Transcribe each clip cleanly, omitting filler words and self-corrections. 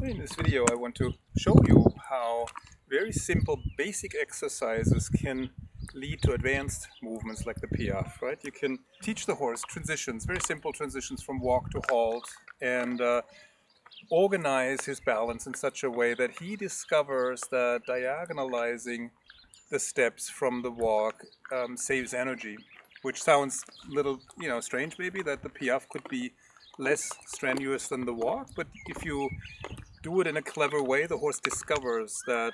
In this video I want to show you how very simple basic exercises can lead to advanced movements like the piaffe, right? You can teach the horse transitions, very simple transitions from walk to halt, and organize his balance in such a way that he discovers that diagonalizing the steps from the walk saves energy, which sounds a little, strange maybe, that the piaffe could be less strenuous than the walk, but if you do it in a clever way, the horse discovers that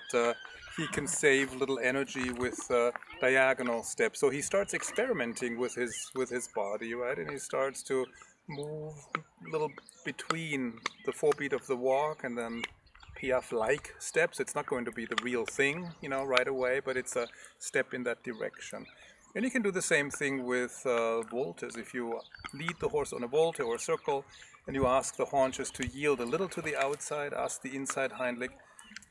he can save little energy with diagonal steps. So he starts experimenting with his body, right? And he starts to move a little between the forebeat of the walk and then piaffe-like steps. It's not going to be the real thing, right away, but it's a step in that direction. And you can do the same thing with voltes. If you lead the horse on a volte or a circle, and you ask the haunches to yield a little to the outside, ask the inside hind leg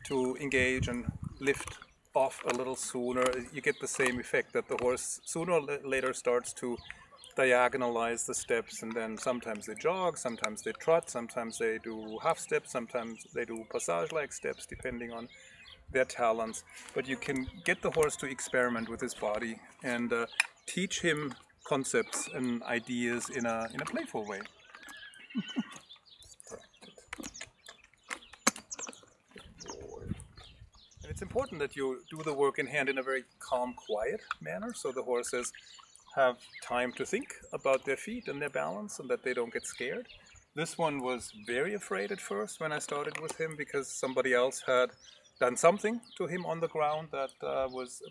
to engage and lift off a little sooner, you get the same effect, that the horse sooner or later starts to diagonalize the steps, and then sometimes they jog, sometimes they trot, sometimes they do half steps, sometimes they do passage-like steps, depending on their talents. But you can get the horse to experiment with his body and teach him concepts and ideas in a playful way. And it's important that you do the work in hand in a very calm, quiet manner, so the horses have time to think about their feet and their balance, and that they don't get scared. This one was very afraid at first when I started with him, because somebody else had done something to him on the ground that was,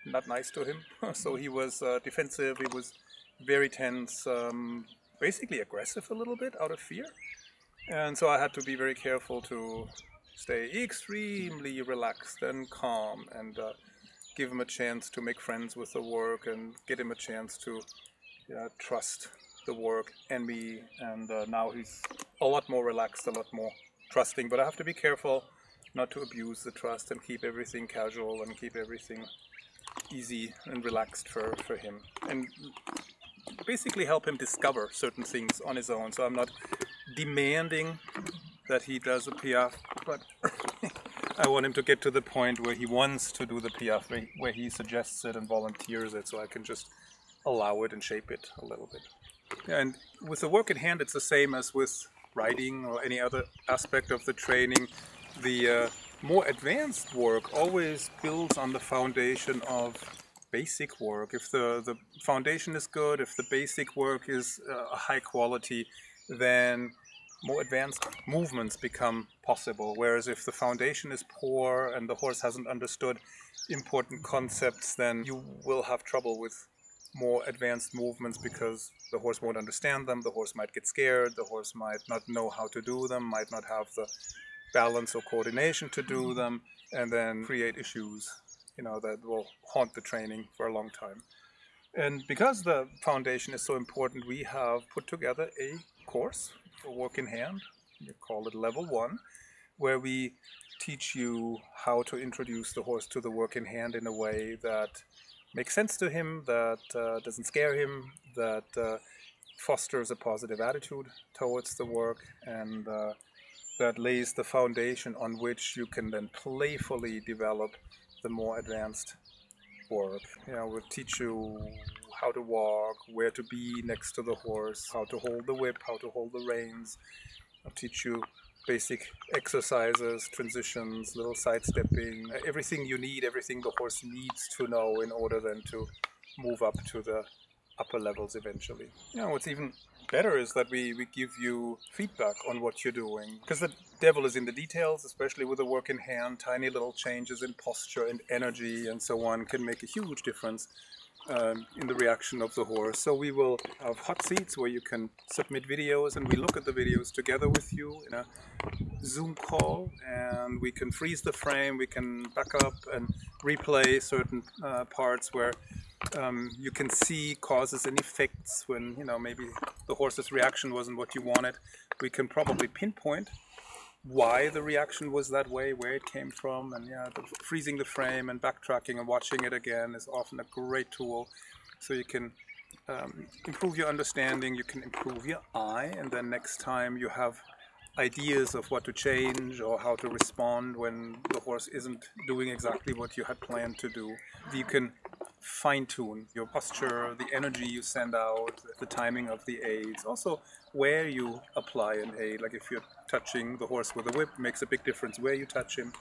not nice to him. So he was defensive, he was very tense, basically aggressive a little bit out of fear. And so I had to be very careful to stay extremely relaxed and calm and give him a chance to make friends with the work and get him a chance to trust the work and me. And now he's a lot more relaxed, a lot more trusting. But I have to be careful not to abuse the trust and keep everything casual and keep everything easy and relaxed for him. And basically help him discover certain things on his own. So I'm not demanding that he does a piaffe, but I want him to get to the point where he wants to do the piaffe, where he suggests it and volunteers it, so I can just allow it and shape it a little bit. And with the work in hand, it's the same as with riding or any other aspect of the training. The more advanced work always builds on the foundation of basic work. If the foundation is good, if the basic work is high quality, then more advanced movements become possible. Whereas if the foundation is poor and the horse hasn't understood important concepts, then you will have trouble with more advanced movements, because the horse won't understand them, the horse might get scared, the horse might not know how to do them, might not have the balance or coordination to do them, and then create issues that will haunt the training for a long time. And because the foundation is so important, we have put together a course for work in hand. We call it level 1, where we teach you how to introduce the horse to the work in hand in a way that makes sense to him, that doesn't scare him, that fosters a positive attitude towards the work, and that lays the foundation on which you can then playfully develop the more advanced work. We'll teach you how to walk, where to be next to the horse, how to hold the whip, how to hold the reins. I'll teach you basic exercises, transitions, little sidestepping, everything you need, everything the horse needs to know in order then to move up to the upper levels eventually. What's even better is that we give you feedback on what you're doing, because the devil is in the details, especially with the work in hand. Tiny little changes in posture and energy and so on can make a huge difference in the reaction of the horse. So we will have hot seats where you can submit videos, and we look at the videos together with you in a Zoom call, and we can freeze the frame, we can back up and replay certain parts where you can see causes and effects when maybe the horse's reaction wasn't what you wanted. We can probably pinpoint why the reaction was that way, where it came from, and freezing the frame and backtracking and watching it again is often a great tool. So you can improve your understanding, you can improve your eye, and then next time you have ideas of what to change or how to respond when the horse isn't doing exactly what you had planned to do. You can fine-tune your posture, the energy you send out, the timing of the aids, also where you apply an aid. Like if you're touching the horse with a whip, it makes a big difference where you touch him,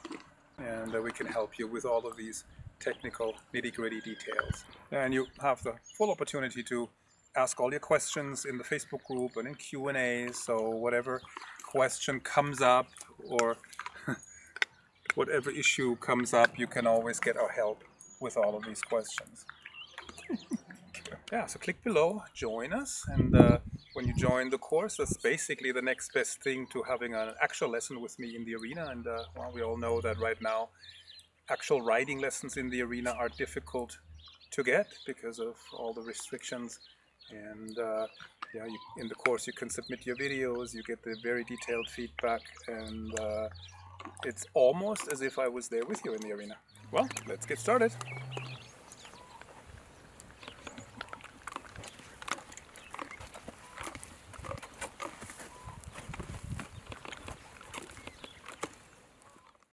and we can help you with all of these technical nitty-gritty details. And you have the full opportunity to ask all your questions in the Facebook group and in Q&A, so whatever question comes up or whatever issue comes up, you can always get our help with all of these questions. Yeah, so click below, join us, and when you join the course, that's basically the next best thing to having an actual lesson with me in the arena. And well, we all know that right now actual riding lessons in the arena are difficult to get because of all the restrictions. And yeah, in the course you can submit your videos, you get the very detailed feedback, and it's almost as if I was there with you in the arena. Well, let's get started.